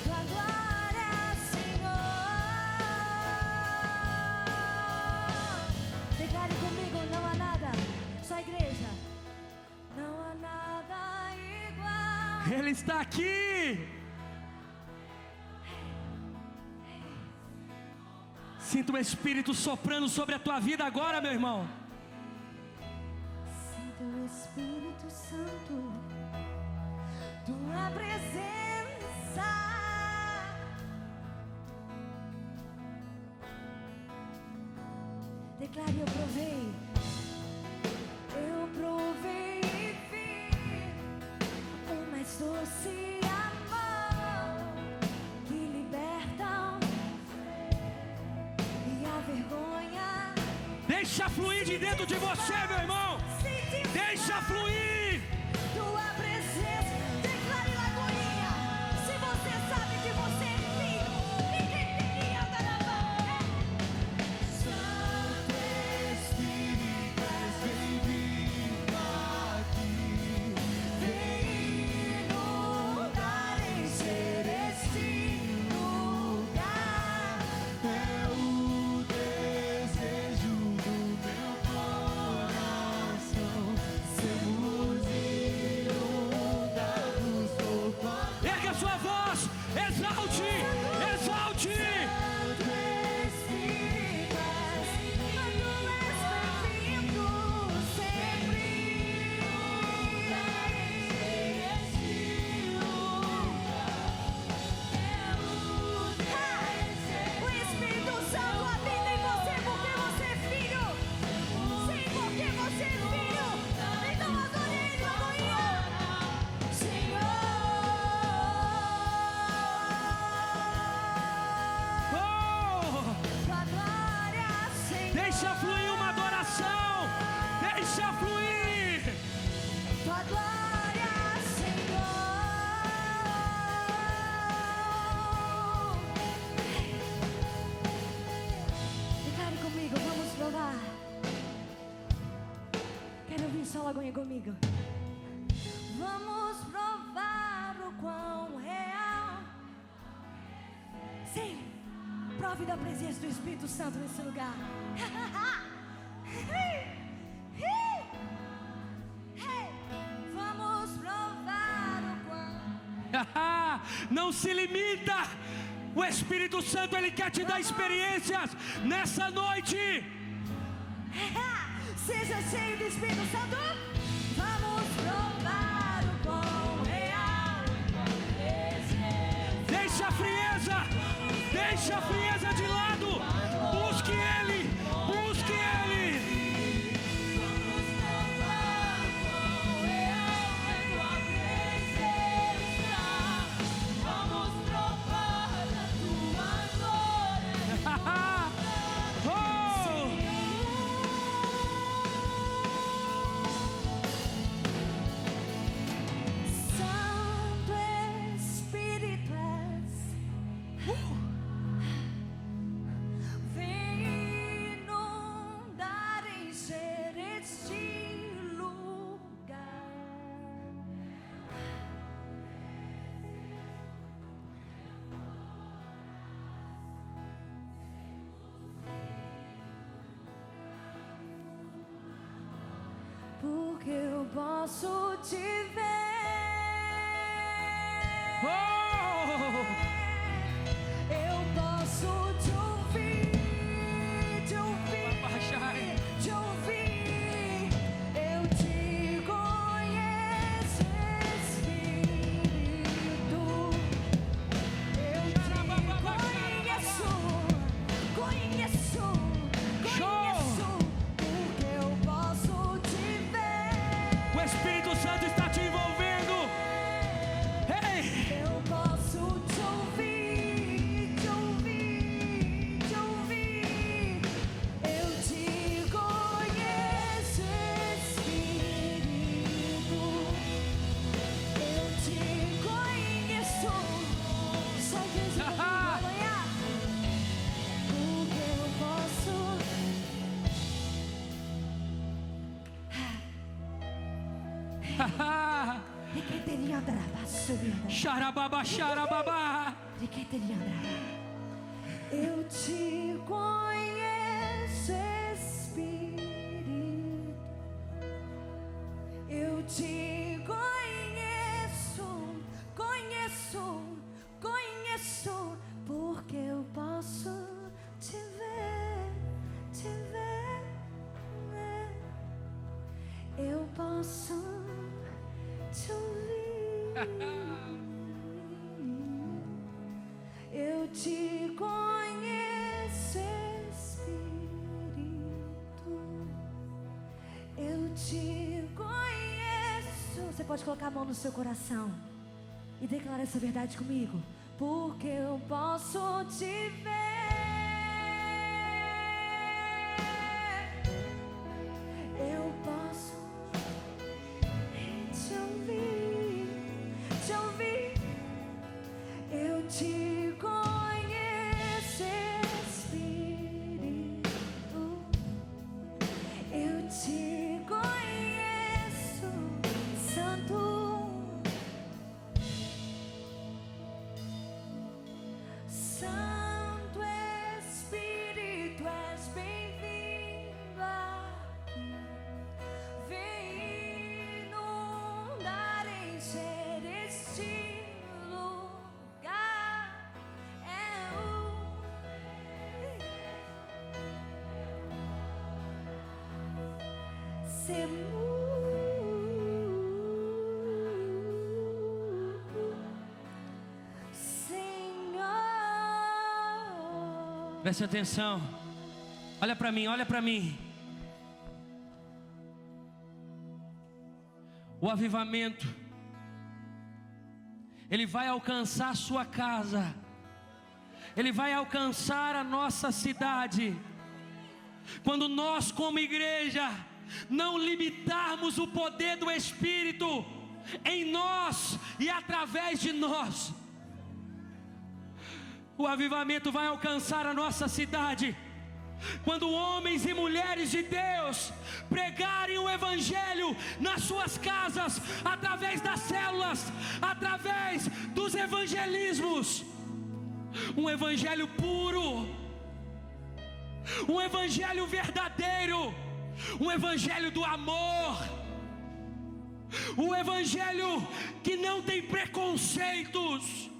Tua glória, Senhor. Declare comigo, não há nada. Só a igreja. Não há nada igual. Ele está aqui. Sinta o Espírito soprando sobre a tua vida agora, meu irmão. Sinto o Espírito Santo, tua presença. Declare: eu provei e vi o mais doce amor que liberta e a vergonha. Deixa fluir de dentro de você, meu irmão. Deixa fluir. Tua presença. Declare, Lagoinha. Se você sabe que você é filho, ninguém teria nada. Santo Espírito, és bem-vindo aqui. Vem inundar, encher este lugar. É o desejo do meu coração. Sermos inundados por tua Erga sua voz, exalte, exalte. Santo Espírito, tu és bem-vindo sempre. O Espírito Santo habita em você porque você é filho. Sim, porque você é filho. Então adore Ele, Lagoinha. Senhor. Oh, Tua glória, Senhor. deixa fluir uma adoração. Deixa fluir. Tua glória, Senhor. Declare comigo, vamos provar. Quero ouvir só Lagoinha comigo. Vamos provar o quão real. Sim, prove da presença do Espírito Santo nesse lugar. Vamos provar o quão. Não se limita. O Espírito Santo, Ele quer te dar experiências nessa noite. Seja cheio do Espírito Santo. Vamos provar o quão real. Deixa a frieza. Deixa a frieza de lado. Busque Ele. Busque Ele. Vamos provar o quão real é tua presença. Vamos provar a tua glória. Oh! Santo Espírito és. Vem inundar, encher este lugar. Porque eu posso te ver. Oh! Eu posso te ouvir, te ouvir, te ouvir. Eu te conheço, Espírito. Eu te conheço, porque eu posso te ver. O Espírito Santo Xarababa, xarababa. Eu te conheço, Espírito. Eu te conheço, porque eu posso te ver. Eu posso te ouvir. Eu te conheço, Espírito. Eu te conheço. Você pode colocar a mão no seu coração e declarar essa verdade comigo. Porque eu posso te ver. Eu posso te ouvir. Eu te conheço, Espírito. Eu te conheço, Santo. Santo Espírito, és bem-vindo aqui. Vem inundar, encher este lugar. Preste atenção. Olha para mim, olha para mim. O avivamento, ele vai alcançar a sua casa. Ele vai alcançar a nossa cidade. Quando nós, como igreja, não limitarmos o poder do Espírito em nós e através de nós, o avivamento vai alcançar a nossa cidade. Quando homens e mulheres de Deus pregarem o Evangelho nas suas casas, através das células, através dos evangelismos, um Evangelho puro, um Evangelho verdadeiro, um Evangelho do amor, um Evangelho que não tem preconceitos,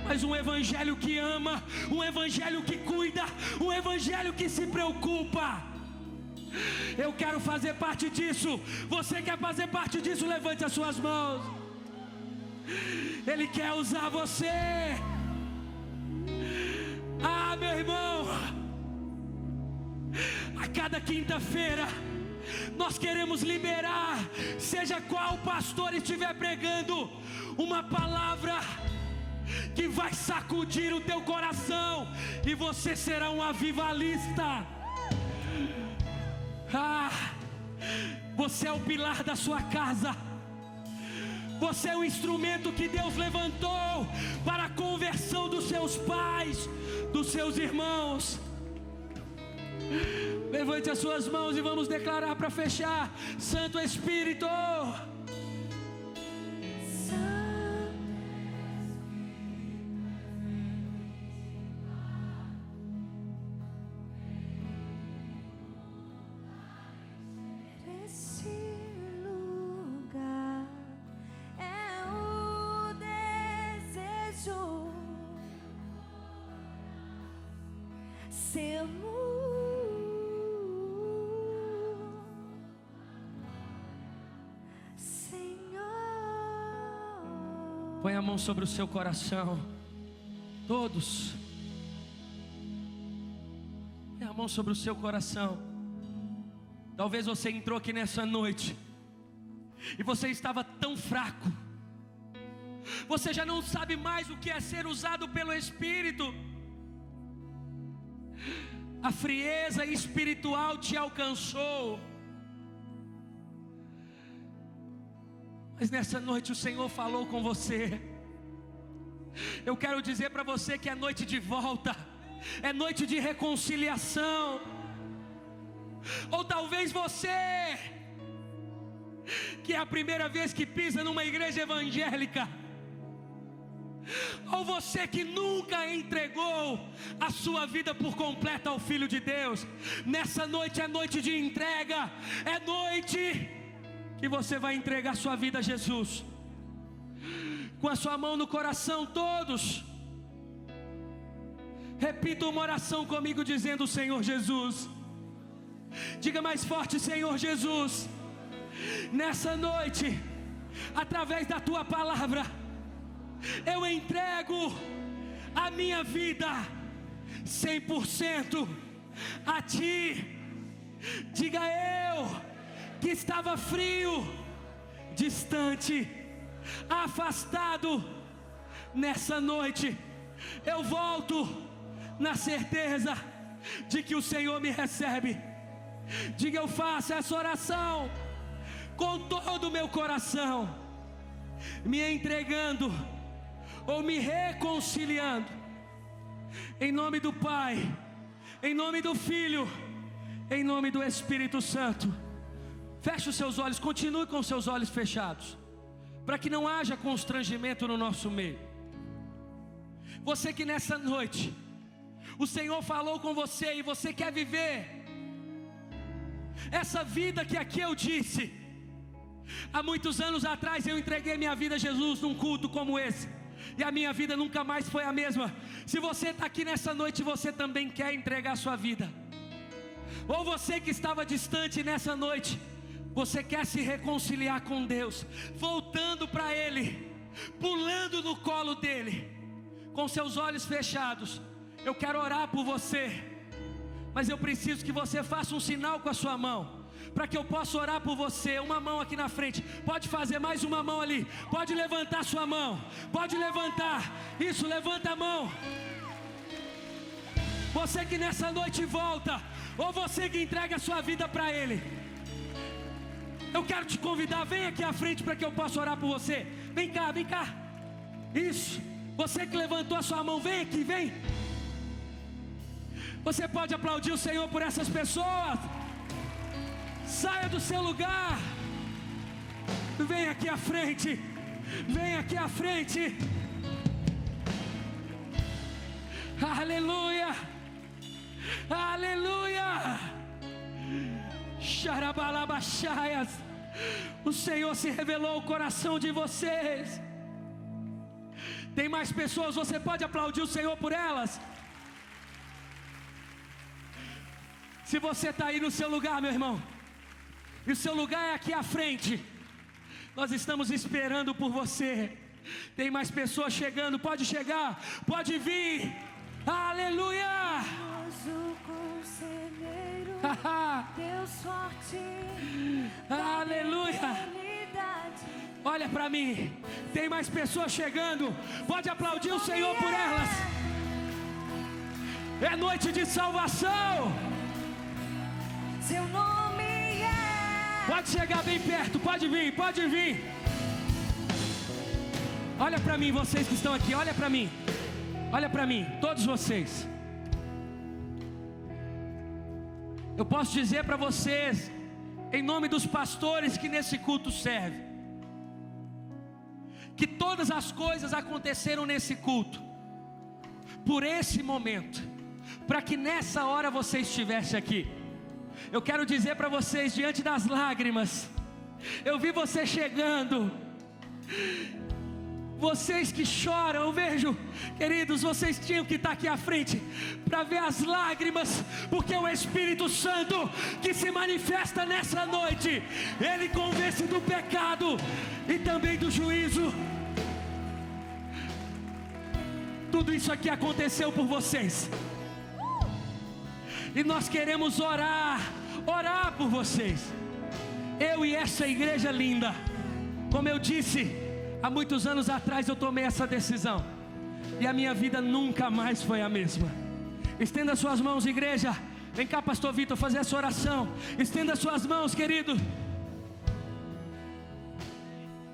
mas um Evangelho que ama, um Evangelho que cuida, um Evangelho que se preocupa. Eu quero fazer parte disso. Você quer fazer parte disso? Levante as suas mãos. Ele quer usar você. Ah, meu irmão, a cada quinta-feira nós queremos liberar, seja qual pastor estiver pregando, uma palavra que vai sacudir o teu coração, e você será um avivalista. Você é o pilar da sua casa. Você é o instrumento que Deus levantou para a conversão dos seus pais, dos seus irmãos. Levante as suas mãos e vamos declarar para fechar. Santo Espírito, põe a mão sobre o seu coração. Todos, põe a mão sobre o seu coração. Talvez você entrou aqui nessa noite e você estava tão fraco, você já não sabe mais o que é ser usado pelo Espírito. A frieza espiritual te alcançou. Mas nessa noite o Senhor falou com você. Eu quero dizer para você que é noite de volta, é noite de reconciliação. Ou talvez você que é a primeira vez que pisa numa igreja evangélica, ou você que nunca entregou a sua vida por completo ao Filho de Deus, nessa noite é noite de entrega, é noite que você vai entregar sua vida a Jesus. Com a sua mão no coração, todos repita uma oração comigo dizendo: Senhor Jesus. Diga mais forte: Senhor Jesus, nessa noite, através da tua palavra, eu entrego a minha vida 100% a ti. Diga: eu que estava frio, distante, afastado, nessa noite eu volto na certeza de que o Senhor me recebe. Diga: eu faço essa oração com todo o meu coração, me entregando ou me reconciliando, em nome do Pai, em nome do Filho, em nome do Espírito Santo. Feche os seus olhos, continue com os seus olhos fechados, para que não haja constrangimento no nosso meio. Você que nessa noite o Senhor falou com você e você quer viver essa vida que aqui eu disse. Há muitos anos atrás eu entreguei minha vida a Jesus num culto como esse, e a minha vida nunca mais foi a mesma. Se você está aqui nessa noite, você também quer entregar a sua vida, ou você que estava distante nessa noite, você quer se reconciliar com Deus, voltando para Ele, pulando no colo dEle, com seus olhos fechados, eu quero orar por você. Mas eu preciso que você faça um sinal com a sua mão, para que eu possa orar por você. Uma mão aqui na frente, pode fazer mais uma mão ali, pode levantar sua mão, pode levantar, isso, levanta a mão. Você que nessa noite volta, ou você que entrega a sua vida para Ele, eu quero te convidar, vem aqui à frente para que eu possa orar por você. Vem cá, vem cá. Isso, você que levantou a sua mão, vem aqui, vem. Você pode aplaudir o Senhor por essas pessoas. Saia do seu lugar, vem aqui à frente, vem aqui à frente. Aleluia, aleluia. Xarabalabachaias, o Senhor se revelou ao coração de vocês. Tem mais pessoas, você pode aplaudir o Senhor por elas. Se você está aí no seu lugar, meu irmão, e o seu lugar é aqui à frente, nós estamos esperando por você. Tem mais pessoas chegando, pode chegar, pode vir. Aleluia. Deus forte. Aleluia. Olha para mim, tem mais pessoas chegando, pode aplaudir o Senhor por elas. É noite de salvação. Seu nome é. Pode chegar bem perto, pode vir, pode vir. Olha para mim, vocês que estão aqui, olha para mim. Olha para mim, todos vocês. Eu posso dizer para vocês, em nome dos pastores que nesse culto servem, que todas as coisas aconteceram nesse culto, por esse momento, para que nessa hora você estivesse aqui. Eu quero dizer para vocês, diante das lágrimas, eu vi você chegando. Vocês que choram, eu vejo, queridos, vocês tinham que estar aqui à frente para ver as lágrimas, porque o Espírito Santo que se manifesta nessa noite, Ele convence do pecado e também do juízo. Tudo isso aqui aconteceu por vocês, e nós queremos orar por vocês. Eu e essa igreja linda, como eu disse, há muitos anos atrás eu tomei essa decisão, e a minha vida nunca mais foi a mesma. Estenda suas mãos, igreja. Vem cá, pastor Vitor, fazer essa oração. Estenda suas mãos, querido.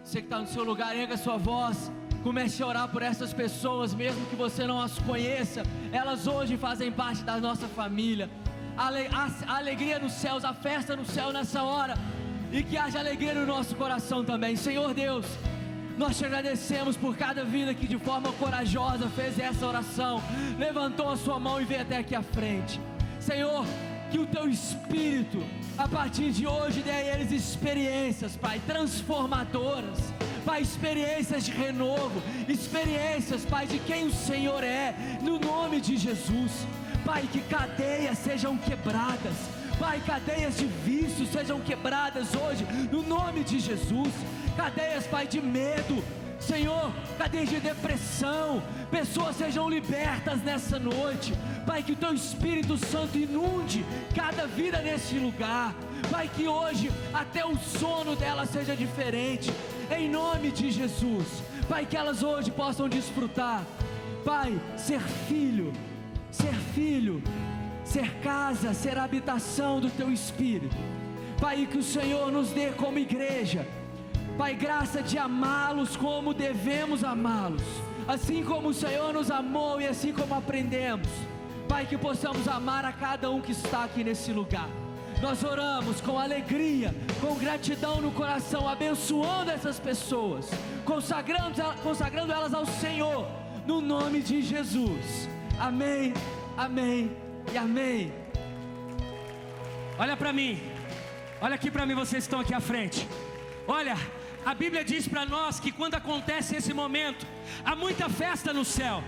Você que está no seu lugar, erga sua voz. Comece a orar por essas pessoas, mesmo que você não as conheça. Elas hoje fazem parte da nossa família. A alegria nos céus, a festa no céu nessa hora e que haja alegria no nosso coração também. Senhor Deus, nós te agradecemos por cada vida que de forma corajosa fez essa oração, levantou a sua mão e veio até aqui à frente. Senhor, que o teu Espírito, a partir de hoje, dê a eles experiências, Pai, transformadoras, Pai, experiências de renovo, experiências, Pai, de quem o Senhor é, no nome de Jesus. Pai, que cadeias sejam quebradas, Pai, cadeias de vícios sejam quebradas hoje, no nome de Jesus. Cadeias, Pai, de medo, Senhor, cadeias de depressão, pessoas sejam libertas nessa noite. Pai, que o teu Espírito Santo inunde cada vida nesse lugar. Pai, que hoje até o sono delas seja diferente, em nome de Jesus. Pai, que elas hoje possam desfrutar, Pai, ser filho, ser casa, ser habitação do teu Espírito. Pai, que o Senhor nos dê como igreja, Pai, graça de amá-los como devemos amá-los, assim como o Senhor nos amou e assim como aprendemos. Pai, que possamos amar a cada um que está aqui nesse lugar. Nós oramos com alegria, com gratidão no coração, abençoando essas pessoas, consagrando elas ao Senhor, no nome de Jesus. Amém, amém e amém. Olha para mim, olha aqui para mim, vocês estão aqui à frente. Olha, a Bíblia diz para nós que quando acontece esse momento, há muita festa no céu,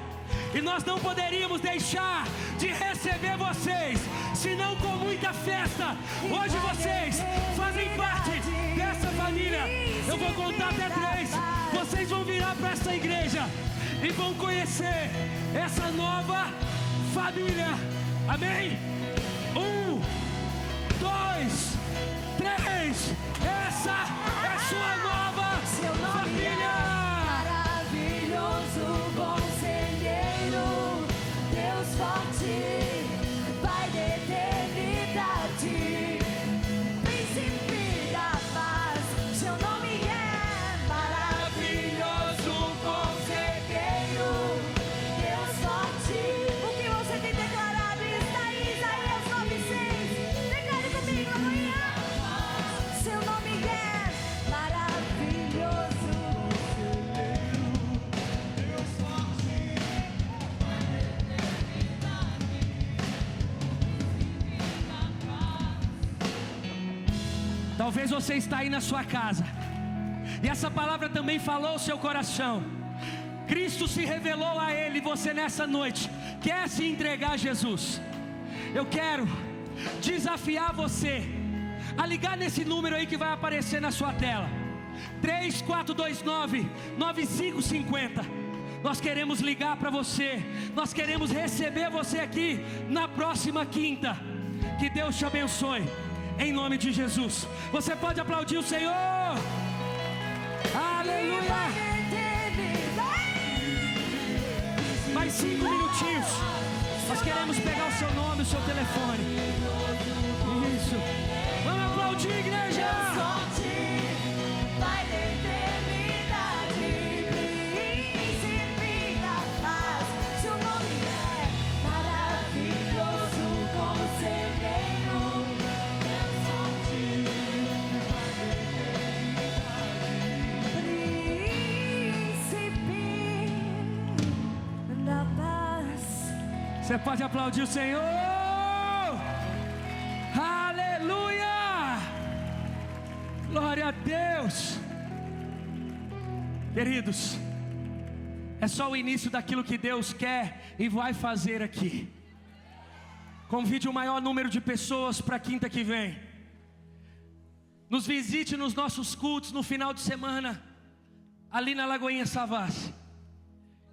e nós não poderíamos deixar de receber vocês, senão com muita festa. Hoje vocês fazem parte dessa família. Eu vou contar até 3, vocês vão virar para essa igreja e vão conhecer essa nova família. Amém? 1, 2, 3. Essa é a sua nova família. Maravilhoso, conselheiro, Deus forte, Pai da eternidade, Príncipe da paz, seu nome é maravilhoso, conselheiro, Deus forte. O que você tem declarado está aí, Isaías 9:6. Declare comigo amanhã. Seu nome é maravilhoso, Deus forte, Pai da eternidade. Talvez você está aí na sua casa, e essa palavra também falou ao seu coração. Cristo se revelou a ele, e você nessa noite quer se entregar a Jesus. Eu quero desafiar você a ligar nesse número aí que vai aparecer na sua tela, 3429-9550. Nós queremos ligar para você, nós queremos receber você aqui na próxima quinta. Que Deus te abençoe, em nome de Jesus. Você pode aplaudir o Senhor. Aleluia. Mais 5 minutinhos. Nós queremos pegar o seu nome, o seu telefone. Isso. Vamos aplaudir, igreja. Pai da eternidade, Príncipe da paz, seu nome é maravilhoso, conselheiro, Deus forte, Pai da eternidade, Príncipe da paz. Você pode aplaudir o Senhor. Aleluia. Glória a Deus. Queridos, é só o início daquilo que Deus quer e vai fazer aqui. Convide o maior número de pessoas para a quinta que vem. Nos visite nos nossos cultos no final de semana, ali na Lagoinha Savassi.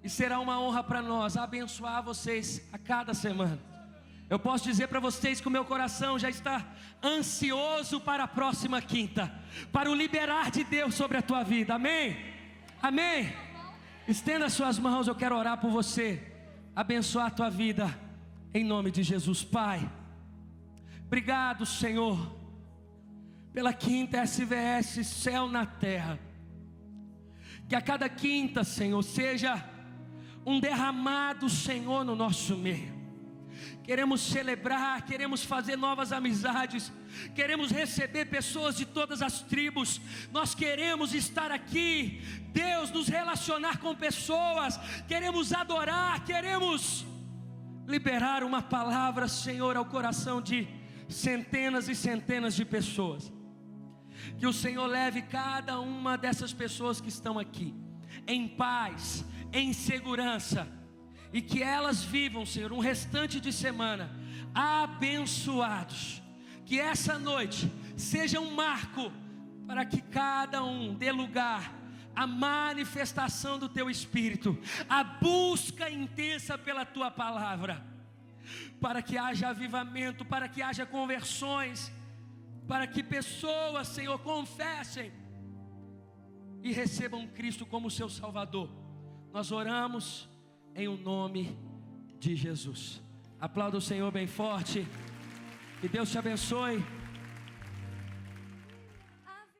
E será uma honra para nós abençoar vocês a cada semana. Eu posso dizer para vocês que o meu coração já está ansioso para a próxima quinta, para o liberar de Deus sobre a tua vida. Amém? Amém? Estenda suas mãos, eu quero orar por você, abençoar a tua vida, em nome de Jesus. Pai, obrigado, Senhor, pela quinta SVS Céu na Terra. Que a cada quinta, Senhor, seja um derramado, Senhor, no nosso meio. queremos celebrar, queremos fazer novas amizades, queremos receber pessoas de todas as tribos. Nós queremos estar aqui, Deus, nos relacionar com pessoas, queremos adorar, queremos liberar uma palavra, Senhor, ao coração de centenas e centenas de pessoas. Que o Senhor leve cada uma dessas pessoas que estão aqui em paz, em segurança, e que elas vivam, Senhor, um restante de semana abençoados. Que essa noite seja um marco para que cada um dê lugar à manifestação do Teu Espírito, a busca intensa pela Tua palavra, para que haja avivamento, para que haja conversões, para que pessoas, Senhor, confessem e recebam Cristo como seu Salvador. Nós oramos em o nome de Jesus. Aplauda o Senhor bem forte. Que Deus te abençoe.